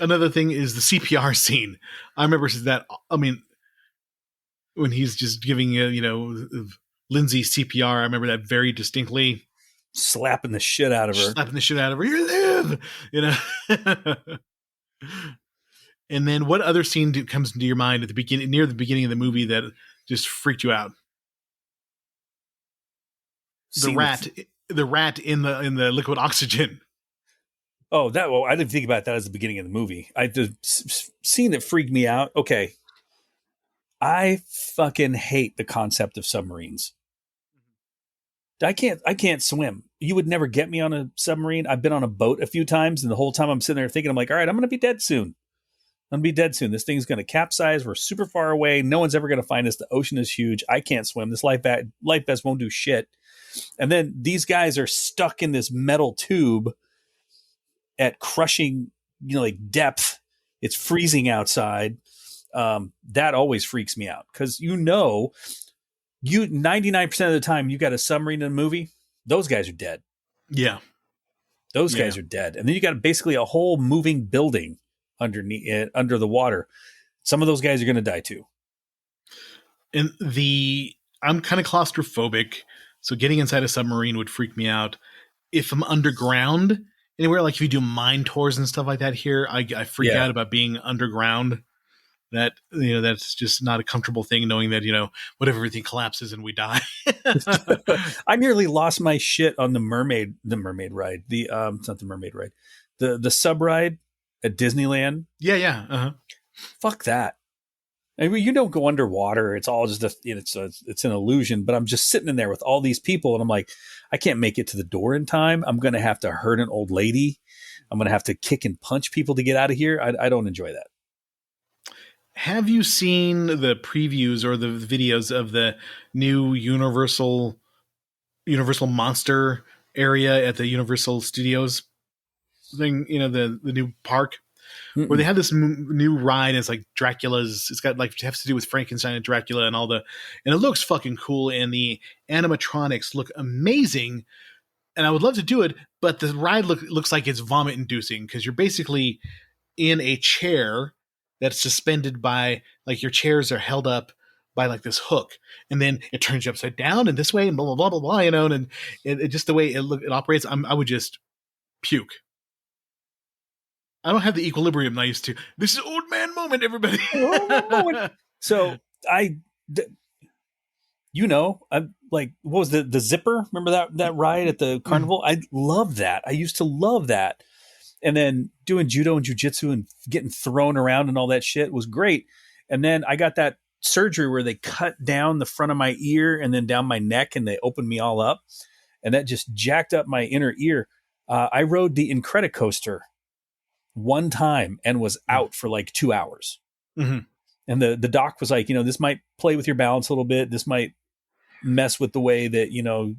another thing is the CPR scene. I remember that. I mean, when he's just giving Lindsay CPR, I remember that very distinctly. Slapping the shit out of her. You live, And then, what other scene comes into your mind at the beginning, near the beginning of the movie, that just freaked you out? The rat in the liquid oxygen. Oh, I didn't think about that as the beginning of the movie. The scene that freaked me out. Okay, I fucking hate the concept of submarines. I can't swim. You would never get me on a submarine. I've been on a boat a few times, and the whole time I'm sitting there thinking, I'm like, all right, I'm going to be dead soon. This thing's going to capsize. We're super far away. No one's ever going to find us. The ocean is huge. I can't swim. This life vest won't do shit. And then these guys are stuck in this metal tube at crushing, depth. It's freezing outside. That always freaks me out because 99% of the time you got a submarine in a movie, those guys are dead. Yeah. Those guys are dead. And then you got basically a whole moving building under the water. Some of those guys are going to die too. And I'm kind of claustrophobic, so getting inside a submarine would freak me out. If I'm underground anywhere, like if you do mine tours and stuff like that here, I freak out about being underground. That that's just not a comfortable thing, knowing that what if everything collapses and we die. I nearly lost my shit on the mermaid ride. It's not the mermaid ride, the sub ride at Disneyland. Yeah. Uh-huh. Fuck that. I mean, you don't go underwater. It's all just it's an illusion. But I'm just sitting in there with all these people, and I'm like, I can't make it to the door in time. I'm going to have to hurt an old lady. I'm going to have to kick and punch people to get out of here. I don't enjoy that. Have you seen the previews or the videos of the new Universal Monster area at the Universal Studios thing? You know, the new park. Mm-mm. Where they have this new ride. It's like Dracula's. It's got like, it has to do with Frankenstein and Dracula and and it looks fucking cool. And the animatronics look amazing. And I would love to do it, but the ride looks like it's vomit inducing because you're basically in a chair that's suspended by, like, your chairs are held up by like this hook, and then it turns you upside down and this way and blah blah blah blah blah. You know, and it just the way it operates, I would just puke. I don't have the equilibrium I used to. This is old man moment, everybody. So I'm like, what was the zipper? Remember that ride at the carnival? I love that. I used to love that. And then doing judo and jujitsu and getting thrown around and all that shit was great. And then I got that surgery where they cut down the front of my ear and then down my neck, and they opened me all up, and that just jacked up my inner ear. I rode the Incredicoaster one time and was out for like 2 hours. Mm-hmm. And the doc was like, this might play with your balance a little bit. This might mess with the way that,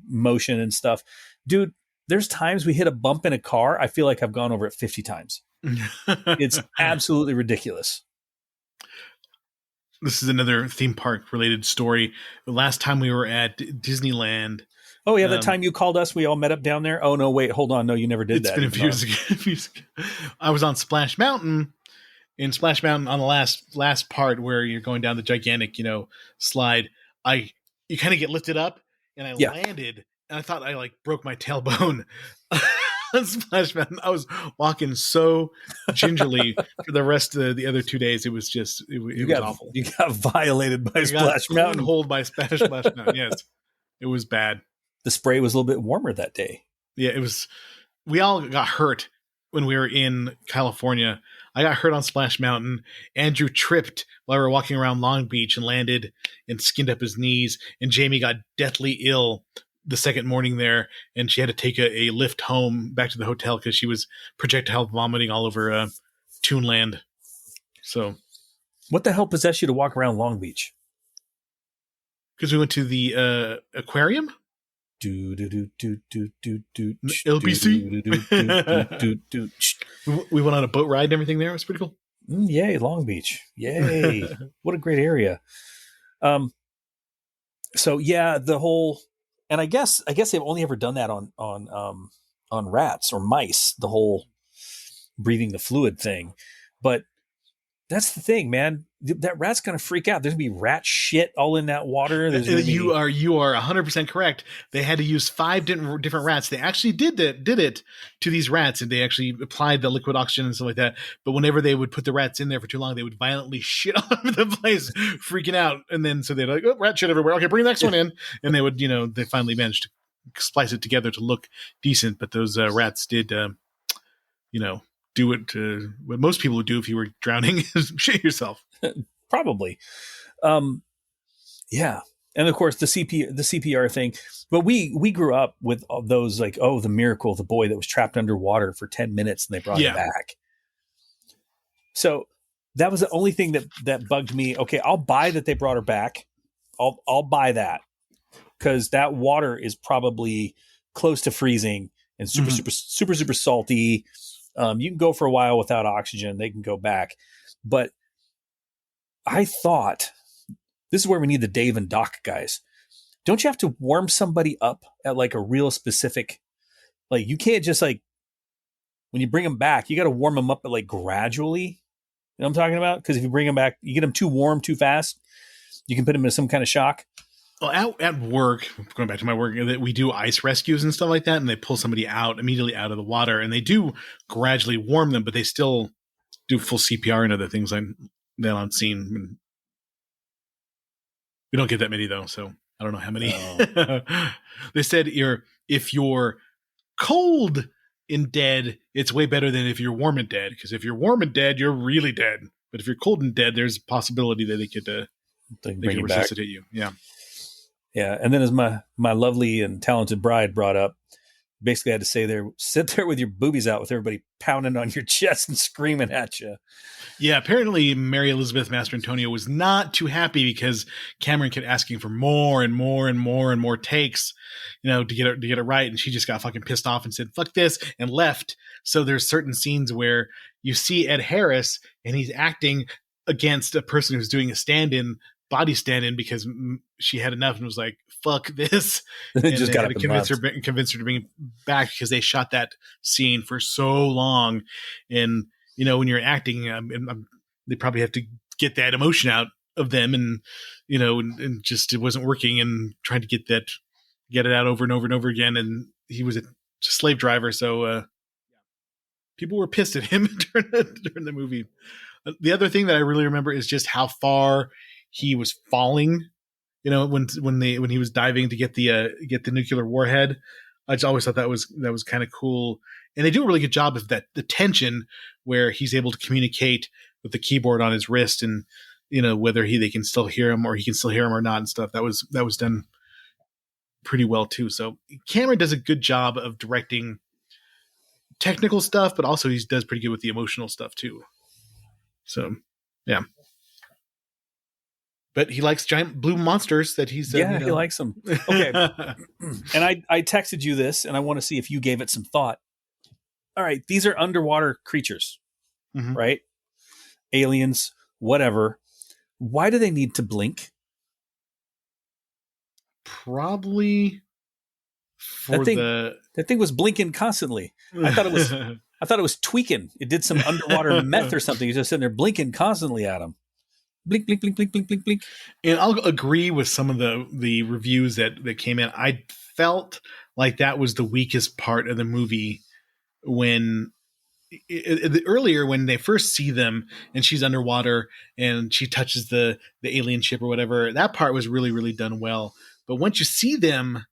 motion and stuff. Dude, there's times we hit a bump in a car. I feel like I've gone over it 50 times. It's absolutely ridiculous. This is another theme park related story. The last time we were at Disneyland. Oh yeah, that time you called us, we all met up down there. Oh no, wait, hold on. No, you never did that. It's been a few years ago. I was on Splash Mountain. In Splash Mountain, on the last part where you're going down the gigantic, slide, you kind of get lifted up, and I landed, and I thought I like broke my tailbone on Splash Mountain. I was walking so gingerly for the rest of the other 2 days. It was just it was awful. You got violated by Splash Mountain. Hold by Splash Mountain. Yes, it was bad. The spray was a little bit warmer that day. Yeah, it was. We all got hurt when we were in California. I got hurt on Splash Mountain. Andrew tripped while we were walking around Long Beach and landed and skinned up his knees. And Jamie got deathly ill the second morning there, and she had to take a lift home back to the hotel because she was projectile vomiting all over Toonland. So, what the hell possessed you to walk around Long Beach? Because we went to the aquarium. LBC. We went on a boat ride and everything there. It was pretty cool. Yay, Long Beach. Yay. What a great area. So yeah, the whole, and I guess they've only ever done that on rats or mice, the whole breathing the fluid thing. But that's the thing, man. That rat's going to freak out. There's going to be rat shit all in that water. You are 100% correct. They had to use 5 different rats. They actually did it to these rats, and they actually applied the liquid oxygen and stuff like that. But whenever they would put the rats in there for too long, they would violently shit all over the place, freaking out. And then so they'd like, oh, rat shit everywhere. Okay, bring the next one in. And they would, they finally managed to splice it together to look decent. But those rats did, do what most people would do if you were drowning, is shit yourself. Probably. Yeah. And of course the CPR thing, but we grew up with those like, oh, the miracle, the boy that was trapped underwater for 10 minutes and they brought him back. So that was the only thing that bugged me. Okay. I'll buy that they brought her back. I'll buy that because that water is probably close to freezing and super salty. You can go for a while without oxygen. They can go back. But I thought this is where we need the Dave and Doc guys. Don't you have to warm somebody up at like a real specific, like you can't just like, when you bring them back, you got to warm them up at like gradually. You know what I'm talking about? Because if you bring them back, you get them too warm too fast, you can put them in some kind of shock. Well, at work, going back to my work, we do ice rescues and stuff like that, and they pull somebody out immediately out of the water, and they do gradually warm them, but they still do full CPR and other things that I've seen. We don't get that many though, so I don't know how many. Oh. They said if you're cold and dead, it's way better than if you're warm and dead, because if you're warm and dead, you're really dead. But if you're cold and dead, there's a possibility that they could They bring you back. resuscitate you. Yeah. Yeah, and then as my lovely and talented bride brought up, basically had to sit there with your boobies out with everybody pounding on your chest and screaming at you. Yeah, apparently Mary Elizabeth Mastrantonio was not too happy because Cameron kept asking for more and more and more and more takes, to get it right, and she just got fucking pissed off and said "fuck this" and left. So there's certain scenes where you see Ed Harris and he's acting against a person who's doing a body stand-in because she had enough and was like, "Fuck this," and Just they got had up to and convince her to bring it back because they shot that scene for so long, and when you're acting, they probably have to get that emotion out of them, and and just it wasn't working, and trying to get it out over and over and over again, and he was a slave driver, so people were pissed at him during the movie. The other thing that I really remember is just how far he was falling. When he was diving to get the nuclear warhead. I just always thought that was kind of cool, and they do a really good job of that, the tension where he's able to communicate with the keyboard on his wrist, and whether they can still hear him or he can still hear him or not and stuff. That was done pretty well too. So Cameron does a good job of directing technical stuff, but also he does pretty good with the emotional stuff too. So yeah. But he likes giant blue monsters that he's... he likes them. Okay. And I texted you this, and I want to see if you gave it some thought. All right, these are underwater creatures, right? Aliens, whatever. Why do they need to blink? Probably for that thing was blinking constantly. I thought it was tweaking. It did some underwater meth or something. It's just sitting there blinking constantly at him. Blink, blink, blink, blink, blink, blink, blink. And I'll agree with some of the reviews that came in. I felt like that was the weakest part of the movie when earlier when they first see them and she's underwater and she touches the alien ship or whatever. That part was really, really done well. But once you see them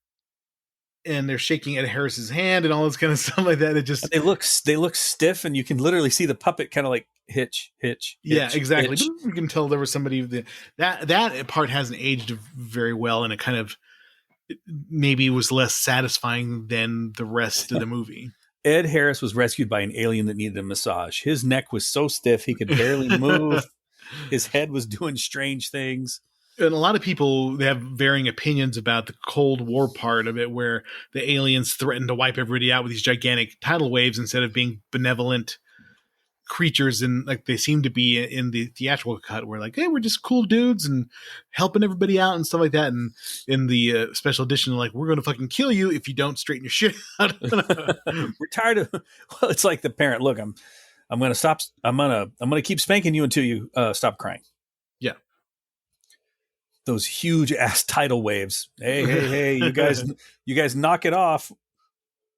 and they're shaking Ed Harris's hand and all this kind of stuff like that, it just... They look stiff, and you can literally see the puppet kind of like hitch. Yeah, exactly. Hitch. You can tell there was somebody that part hasn't aged very well, and it kind of maybe was less satisfying than the rest of the movie. Ed Harris was rescued by an alien that needed a massage. His neck was so stiff he could barely move. His head was doing strange things. And a lot of people, they have varying opinions about the Cold War part of it, where the aliens threaten to wipe everybody out with these gigantic tidal waves instead of being benevolent creatures, and like they seem to be in the theatrical cut, where like, hey, we're just cool dudes and helping everybody out and stuff like that. And in the special edition, like, we're going to fucking kill you if you don't straighten your shit out. We're tired of... Well, it's like the parent. Look, I'm going to stop. I'm going to keep spanking you until you stop crying. Yeah. Those huge ass tidal waves. Hey, you guys knock it off,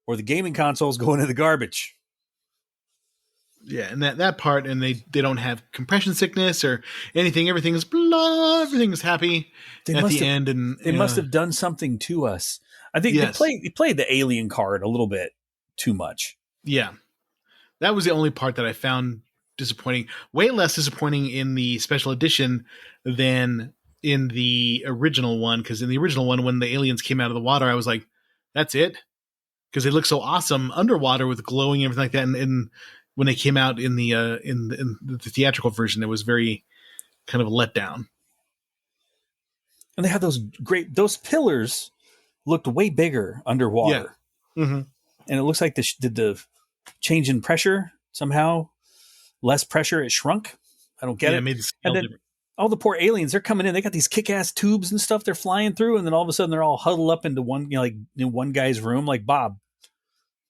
or the gaming console's going in the garbage. Yeah, and that part, and they don't have compression sickness or anything. Everything is blah. Everything is happy at the end, and they must have done something to us. I think they played the alien card a little bit too much. Yeah, that was the only part that I found disappointing. Way less disappointing in the special edition than in the original one, because in the original one, when the aliens came out of the water, I was like, "That's it," because they look so awesome underwater with glowing and everything like that, and when they came out in the theatrical version, it was very kind of a letdown. And they had those pillars looked way bigger underwater. Yeah. Mm-hmm. And it looks like did the change in pressure somehow, less pressure, it shrunk. I don't get it. It made the scale and then different. All the poor aliens, they're coming in. They got these kick-ass tubes and stuff they're flying through, and then all of a sudden they're all huddled up into one, like in one guy's room. Like, Bob,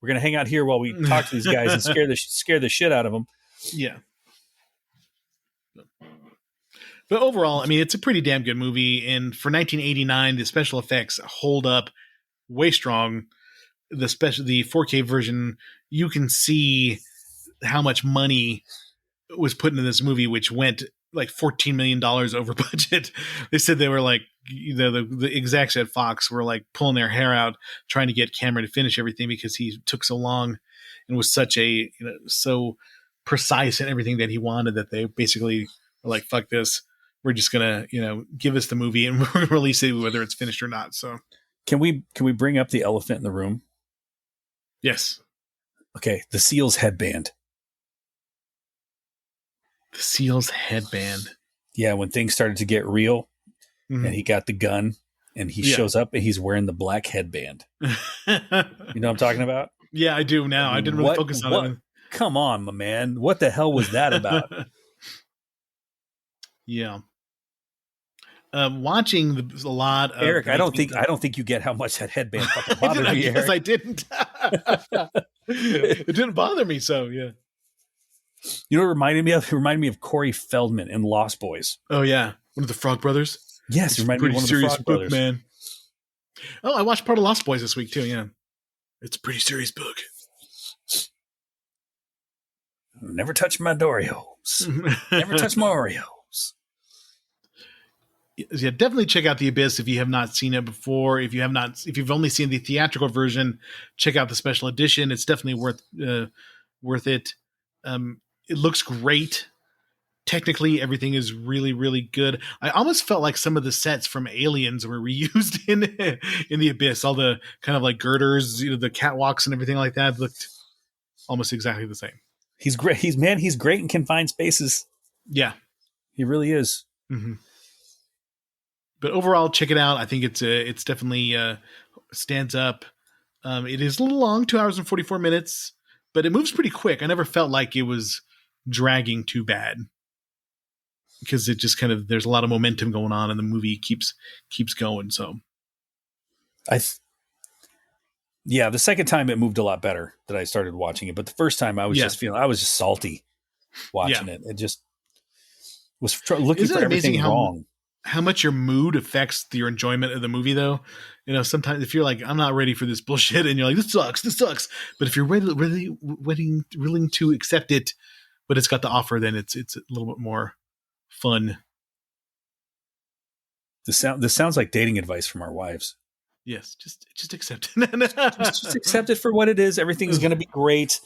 we're gonna hang out here while we talk to these guys and scare the shit out of them. Yeah. But overall, I mean, it's a pretty damn good movie, and for 1989, the special effects hold up way strong. The 4K version, you can see how much money was put into this movie, which went like $14 million over budget. They said they were like, the execs at Fox were like pulling their hair out trying to get Cameron to finish everything because he took so long and was such a, so precise in everything that he wanted that they basically were like, fuck this. We're just going to, give us the movie and we're going to release it whether it's finished or not. So Can we bring up the elephant in the room? yes. Okay, the SEALs headband. The SEALs headband. Yeah, when things started to get real, Mhm. and he got the gun, and he shows up, and he's wearing the black headband. You know what I'm talking about? Yeah, I do now. I didn't really focus on it. Come on, my man. What the hell was that about? Yeah. Watching a lot of Eric, I don't think you get how much that headband fucking bothered I me, guess Eric. I didn't. It didn't bother me. So yeah. You know what it reminded me of? It reminded me of Corey Feldman in Lost Boys. Oh yeah, one of the Frog Brothers. Yes, it reminded me of one of the serious Frog book, Brothers. man. Oh, I watched part of Lost Boys this week too. Yeah, it's a pretty serious book. Never touch my Dorios. Never touch my Oreos. Yeah, definitely check out The Abyss if you have not seen it before. If you've only seen the theatrical version, check out the special edition. It's definitely worth it. It looks great. Technically, everything is really, really good. I almost felt like some of the sets from Aliens were reused in The Abyss. All the kind of like girders, the catwalks and everything like that looked almost exactly the same. He's great. He's great in confined spaces. Yeah, he really is. Mm-hmm. But overall, check it out. I think it's definitely stands up. It is a little long, 2 hours and 44 minutes, but it moves pretty quick. I never felt like it was dragging too bad because it just there's a lot of momentum going on and the movie keeps going. So the second time it moved a lot better that I started watching it, but the first time I was just salty watching it. It just was looking for everything wrong. How much your mood affects your enjoyment of the movie, though. Sometimes if you're like, I'm not ready for this bullshit, and you're like, this sucks. But if you're really willing to accept it, but it's got the offer, then it's a little bit more fun. This sounds like dating advice from our wives. Yes, just accept it. just accept it for what it is. Everything's going to be great.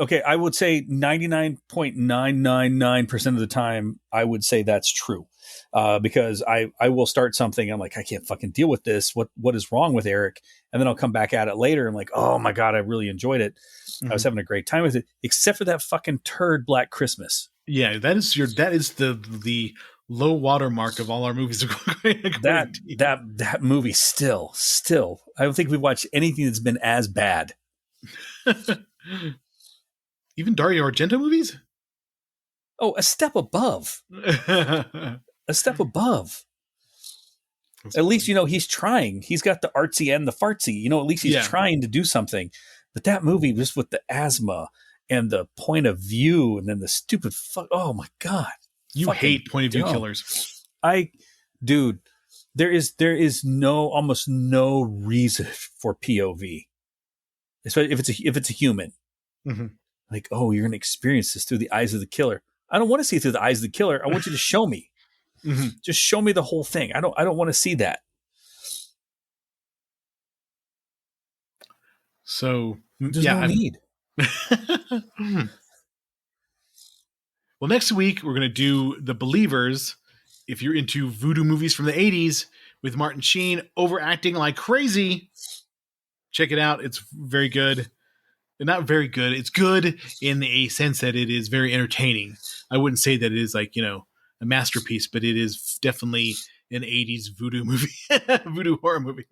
Okay, I would say 99.999% of the time, I would say that's true. Because I will start something, I'm like, I can't fucking deal with this. What is wrong with Eric? And then I'll come back at it later and like, oh my God, I really enjoyed it. Mm-hmm. I was having a great time with it, except for that fucking turd Black Christmas. Yeah, that is the low water mark of all our movies. that movie still, I don't think we've watched anything that's been as bad. Even Dario Argento movies? Oh, a step above. A step above. That's at funny. Least, he's trying. He's got the artsy and the fartsy. At least he's trying to do something. But that movie, just with the asthma and the point of view and then the stupid oh my God. You hate point of view killers. Dude, there is almost no reason for POV. Especially if it's a human. Mm-hmm. Like, oh, you're going to experience this through the eyes of the killer. I don't want to see it through the eyes of the killer. I want you to show me. Mm-hmm. Just show me the whole thing. I don't want to see that. So there's no need. Well, next week we're going to do The Believers. If you're into voodoo movies from the 80s with Martin Sheen overacting like crazy, check it out. It's very good. Not very good. It's good in a sense that it is very entertaining. I wouldn't say that it is like, a masterpiece, but it is definitely an 80s voodoo movie, voodoo horror movie.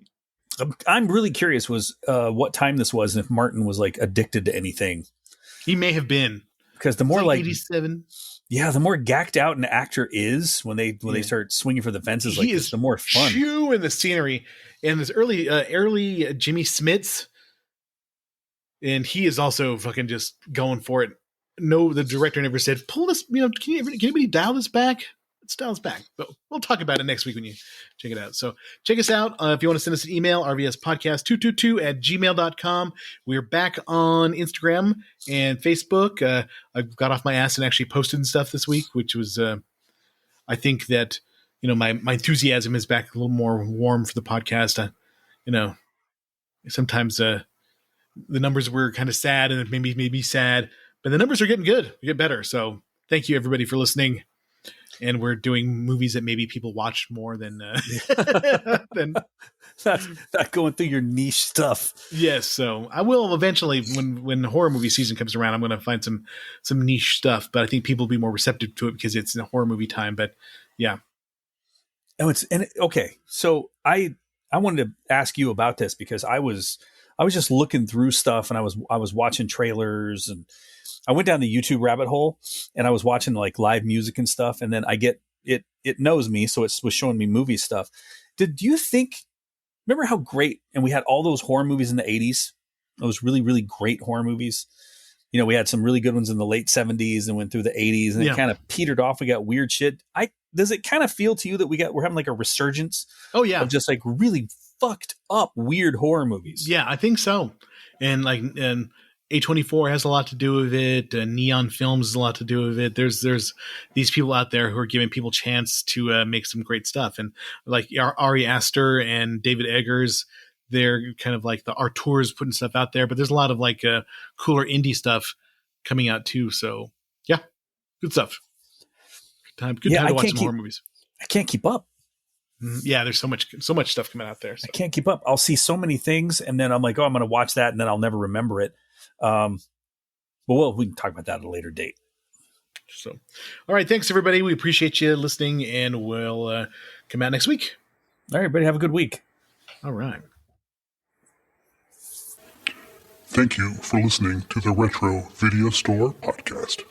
I'm really curious what time this was and if Martin was like addicted to anything. He may have been. Because the more like 87. Yeah, the more gacked out an actor is when they start swinging for the fences like this, the more fun. Chewing the scenery. And this early Jimmy Smits, and he is also fucking just going for it. No, the director never said, pull this, can anybody dial this back? Let's dial this back. But we'll talk about it next week when you check it out. So check us out. If you want to send us an email, rvspodcast222@gmail.com. We're back on Instagram and Facebook. I got off my ass and actually posted and stuff this week, which was, I think that, my enthusiasm is back a little more warm for the podcast. Sometimes, the numbers were kind of sad, and it made me sad. But the numbers are getting good, they get better. So thank you everybody for listening. And we're doing movies that maybe people watch more than than not going through your niche stuff. Yes, so I will eventually when the horror movie season comes around. I'm going to find some niche stuff, but I think people will be more receptive to it because it's a horror movie time. But yeah, okay. So I wanted to ask you about this because I was just looking through stuff and I was watching trailers and I went down the YouTube rabbit hole and I was watching like live music and stuff. And then I get it knows me. So it was showing me movie stuff. Do you think, remember how great, and we had all those horror movies in the 80s, those really, really great horror movies. You know, we had some really good ones in the late 70s and went through the 80s and it kind of petered off. We got weird shit. Does it kind of feel to you that we're having like a resurgence? Oh yeah. Of just like really fucked up weird horror movies. Yeah, I think so. And A24 has a lot to do with it. Neon Films has a lot to do with it. There's these people out there who are giving people chance to make some great stuff. And like Ari Aster and David Eggers, they're kind of like the auteurs putting stuff out there. But there's a lot of like cooler indie stuff coming out too. So yeah, good stuff. Good time to watch some horror movies. I can't keep up. Yeah, there's so much stuff coming out there. So. I can't keep up. I'll see so many things, and then I'm like, oh, I'm going to watch that, and then I'll never remember it. But we can talk about that at a later date. So, all right, thanks everybody. We appreciate you listening, and we'll come out next week. All right, everybody, have a good week. All right. Thank you for listening to the Retro Video Store Podcast.